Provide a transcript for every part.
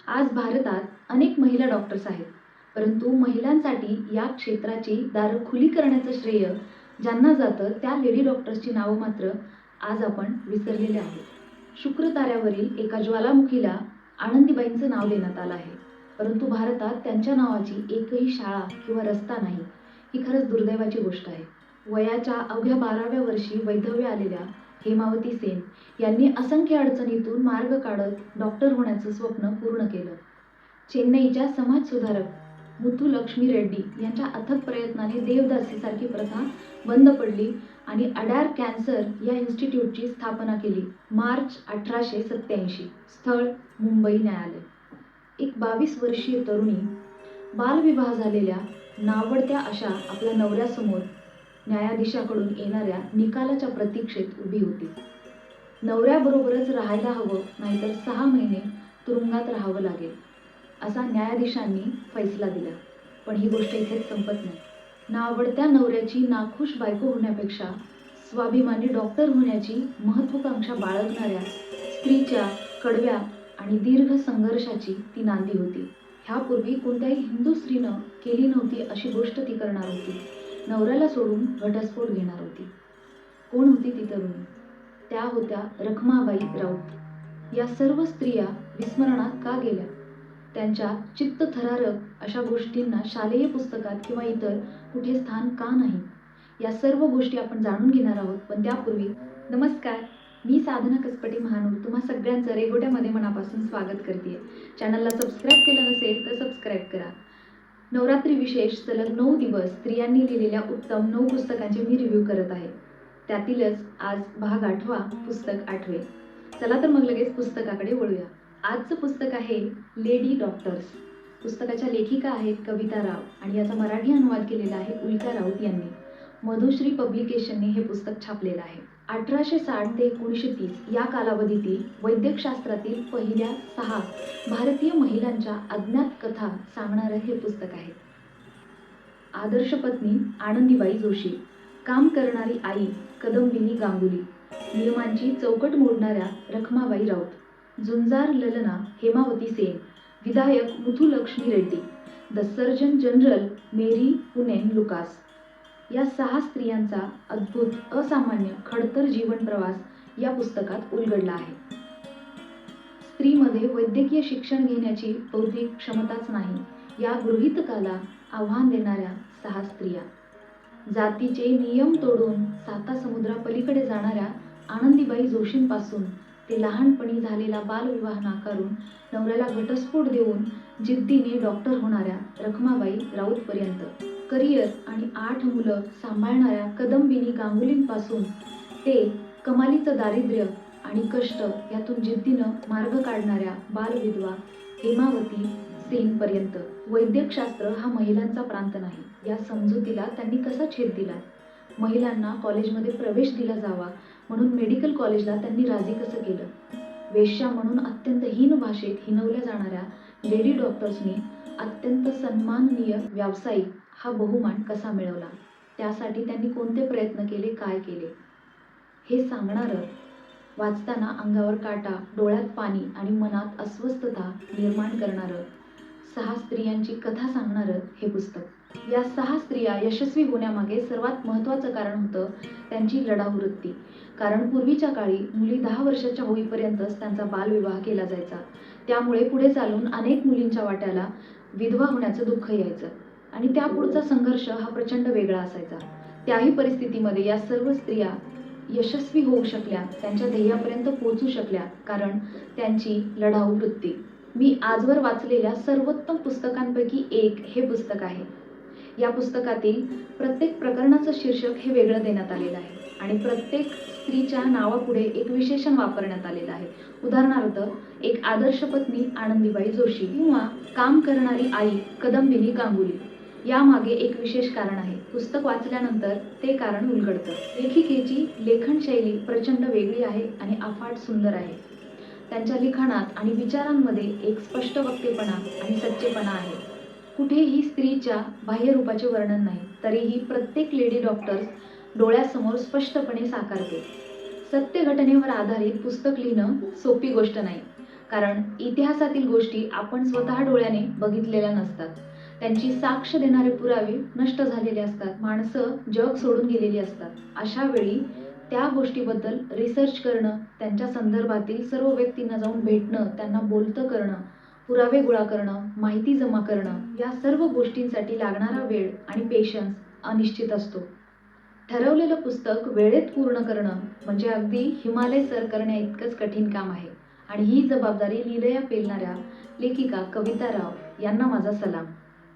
आज भारतात अनेक महिला डॉक्टर्स आहेत, परंतु महिलांसाठी या क्षेत्राची दारं खुली करण्याचं श्रेय ज्यांना जातं त्या लेडी डॉक्टर्सची नावं मात्र आज आपण विसरलेले आहोत. शुक्र ताऱ्यावरील एका ज्वालामुखीला आनंदीबाईंचं नाव देण्यात आलं आहे, परंतु भारतात त्यांच्या नावाची एकही शाळा किंवा रस्ता नाही. ही खरंच दुर्दैवाची गोष्ट आहे. वयाच्या अवघ्या 12व्या वर्षी वैधव्य आलेल्या हेमावती सेन यांनी असंख्य अडचणीतून मार्ग काढत डॉक्टर होण्याचं स्वप्न पूर्ण केलं. चेन्नईच्या समाजसुधारक मुथुलक्ष्मी रेड्डी यांच्या अथक प्रयत्नाने देवदासीसारखी प्रथा बंद पडली आणि अडॅर कॅन्सर या इन्स्टिट्यूटची स्थापना केली. मार्च 1887. स्थळ मुंबई न्यायालय. एक 22 वर्षीय तरुणी बालविवाह झालेल्या नावडत्या अशा आपल्या नवऱ्यासमोर न्यायाधीशाकडून येणाऱ्या निकालाच्या प्रतीक्षेत उभी होती. नवऱ्याबरोबरच राहायला हवं, नाहीतर 6 महिने तुरुंगात राहावं लागेल, असा न्यायाधीशांनी फैसला दिला. पण ही गोष्ट इथेच संपत नाही. नावडत्या नवऱ्याची नाखुश बायको होण्यापेक्षा स्वाभिमानी डॉक्टर होण्याची महत्त्वाकांक्षा बाळगणाऱ्या स्त्रीच्या कडव्या आणि दीर्घ संघर्षाची ती नांदी होती. ह्यापूर्वी कोणत्याही हिंदू स्त्रीनं केली नव्हती अशी गोष्ट ती करणार होती. नवऱ्याला सोडून घटस्फोट घेणार होती. कोण होती ती तरुणी? त्या होत्या रखमाबाई राऊत. या सर्व स्त्रिया विस्मरणात का गेल्या? त्यांच्या चित्तथरारक अशा गोष्टींना शालेय पुस्तकात किंवा इतर कुठे स्थान का नाही? या सर्व गोष्टी आपण जाणून घेणार आहोत. पण त्यापूर्वी नमस्कार, मी साधना कसपटे महानूर तुम्हा सगळ्यांचं रेघोट्यामध्ये मनापासून स्वागत करते. चॅनलला सबस्क्राईब केलं नसेल तर सबस्क्राईब करा. नवरात्री विशेष सलग 9 दिवस स्त्रियांनी लिहिलेल्या उत्तम 9 पुस्तकांचे मी रिव्ह्यू करत आहे. त्यातीलच आज भाग 8वा, पुस्तक 8वे. चला तर मग लगेच पुस्तकाकडे वळूया. आजचं पुस्तक आहे लेडी डॉक्टर्स. पुस्तकाच्या लेखिका आहेत कविता राव आणि याचा मराठी अनुवाद केलेला आहे उल्का राऊत यांनी. मधुश्री पब्लिकेशनने हे पुस्तक छापलेलं आहे. 1860 ते 1930 या कालावधीतील वैद्यकशास्त्रातील पहिल्या 6 भारतीय महिलांच्या अज्ञात कथा सांगणारं हे पुस्तक आहे. आदर्श पत्नी आनंदीबाई जोशी, काम करणारी आई कदंबिनी गांगुली, नियमांची चौकट मोडणाऱ्या रखमाबाई राऊत, झुंजार ललना हेमावती सेन, विधायक Muthulakshmi Reddy, the surgeon general Mary Poonen Lucas. या 6 स्त्रियांचा अद्भुत, असामान्य, खडतर जीवन प्रवास या पुस्तकात उलगडला आहे. स्त्रीमध्ये वैद्यकीय शिक्षण घेण्याची बौद्धिक क्षमताच नाही, या गृहीतकाला आव्हान देणाऱ्या 6 स्त्रिया. जातीचे नियम तोडून 7 समुद्रापलीकडे जाणाऱ्या आनंदीबाई जोशींपासून ते लहानपणी झालेला बालविवाह नाकारून नवऱ्याला घटस्फोट देऊन जिद्दीने डॉक्टर होणाऱ्या रखमाबाई राऊतपर्यंत, करिअर आणि 8 मुलं सांभाळणाऱ्या कदंबिनी गांगुलींपासून ते कमालीचं दारिद्र्य आणि कष्ट यातून जिद्दीनं मार्ग काढणाऱ्या बालविधवा हेमावती सेनपर्यंत. वैद्यकशास्त्र हा महिलांचा प्रांत नाही, या समजुतीला त्यांनी कसा छेद दिला? महिलांना कॉलेजमध्ये प्रवेश दिला जावा म्हणून मेडिकल कॉलेजला त्यांनी राजी कसं केलं? वेश्या म्हणून अत्यंत हीन भाषेत हिणवल्या जाणाऱ्या लेडी डॉक्टर्सनी अत्यंत सन्माननीय व्यावसायिक हा बहुमान कसा मिळवला? त्यासाठी त्यांनी कोणते प्रयत्न केले, काय केले? हे सांगणारं, वाचताना अंगावर काटा, डोळ्यात पाणी आणि मनात अस्वस्थता निर्माण करणारं, 6 स्त्रियांची कथा सांगणारं हे पुस्तक. या 6 स्त्रिया यशस्वी होण्यामागे सर्वात महत्त्वाचं कारण होतं त्यांची लढाऊ वृत्ती. कारण पूर्वीच्या काळी मुली 10 वर्षाच्या होईपर्यंतच त्यांचा बालविवाह केला जायचा. त्यामुळे पुढे चालून अनेक मुलींच्या वाट्याला विधवा होण्याचं दुःख यायचं आणि त्यापुढचा संघर्ष हा प्रचंड वेगळा असायचा. त्याही परिस्थितीमध्ये या सर्व स्त्रिया यशस्वी होऊ शकल्या, त्यांच्या ध्येयापर्यंत पोहोचू शकल्या, कारण त्यांची लढाऊ वृत्ती. मी आजवर वाचलेल्या सर्वोत्तम पुस्तकांपैकी एक हे पुस्तक आहे. या पुस्तकातील प्रत्येक प्रकरणाचं शीर्षक हे वेगळं देण्यात आलेलं आहे आणि प्रत्येक स्त्रीच्या नावापुढे एक विशेषण वापरण्यात आलेलं आहे. उदाहरणार्थ, एक आदर्श पत्नी आनंदीबाई जोशी किंवा काम करणारी आई कदंबिनी गांगुली. यामागे एक विशेष कारण आहे. पुस्तक वाचल्यानंतर ते कारण उलगडतं. लेखिकेची लेखनशैली प्रचंड वेगळी आहे आणि अफाट सुंदर आहे. त्यांच्या लिखाणात आणि विचारांमध्ये एक स्पष्ट वक्तेपणा आणि सच्चेपणा आहे. कुठेही स्त्रीच्या बाह्यरूपाचे वर्णन नाही, तरीही प्रत्येक लेडी डॉक्टर्स डोळ्यासमोर स्पष्टपणे साकारते. सत्य घटनेवर आधारित पुस्तक लिहिणं सोपी गोष्ट नाही, कारण इतिहासातील गोष्टी आपण स्वतः डोळ्याने बघितलेल्या नसतात. त्यांची साक्ष देणारे पुरावे नष्ट झालेले असतात. माणसं जग सोडून गेलेली असतात. अशा वेळी त्या गोष्टीबद्दल रिसर्च करणं, त्यांच्या संदर्भातील सर्व व्यक्तींना जाऊन भेटणं, त्यांना बोलतं करणं, पुरावे गोळा करणं, माहिती जमा करणं, या सर्व गोष्टींसाठी लागणारा वेळ आणि पेशन्स अनिश्चित असतो. ठरवलेलं पुस्तक वेळेत पूर्ण करणं म्हणजे अगदी हिमालय सर करण्याइतकंच कठीण काम आहे. आणि ही जबाबदारी लिलया पेलणाऱ्या लेखिका कविता राव यांना माझा सलाम.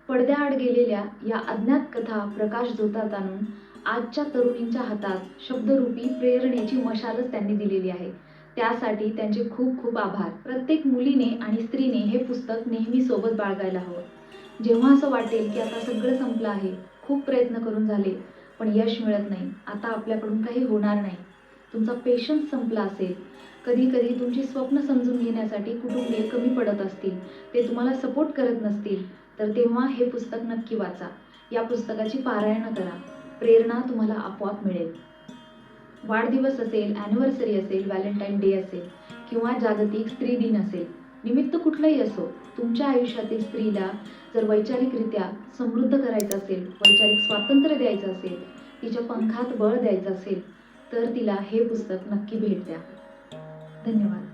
पडद्याआड गेलेल्या या अज्ञात कथा प्रकाशझोतात आणून आजच्या तरुणींच्या हातात शब्दरूपी प्रेरणेची मशालच त्यांनी दिलेली आहे. त्यासाठी त्यांचे खूप खूप आभार. प्रत्येक मुलीने आणि स्त्रीने हे पुस्तक नेहमी सोबत बाळगायला हवं. जेव्हा असं वाटेल की आता सगळं संपलं आहे, खूप प्रयत्न करून झाले, पण यश मिळत नाही, आता आपल्याकडून काही होणार नाही, तुमचा पेशन्स संपला असेल, कधी कधी तुमची स्वप्न समजून घेण्यासाठी कुटुंबीय कमी पडत असतील, ते तुम्हाला सपोर्ट करत नसतील, तर तेव्हा हे पुस्तक नक्की वाचा. या पुस्तकाची पारायण करा. प्रेरणा तुम्हाला आपोआप मिळेल. वाढदिवस असेल, ॲनिव्हर्सरी असेल, व्हॅलेंटाईन डे असेल किंवा जागतिक स्त्री दिन असेल, निमित्त कुठलंही असो, तुमच्या आयुष्यातील स्त्रीला जर वैचारिकरित्या समृद्ध करायचं असेल, वैचारिक स्वातंत्र्य द्यायचं असेल, तिच्या पंखात बळ द्यायचं असेल, तर तिला हे पुस्तक नक्की भेट द्या. धन्यवाद.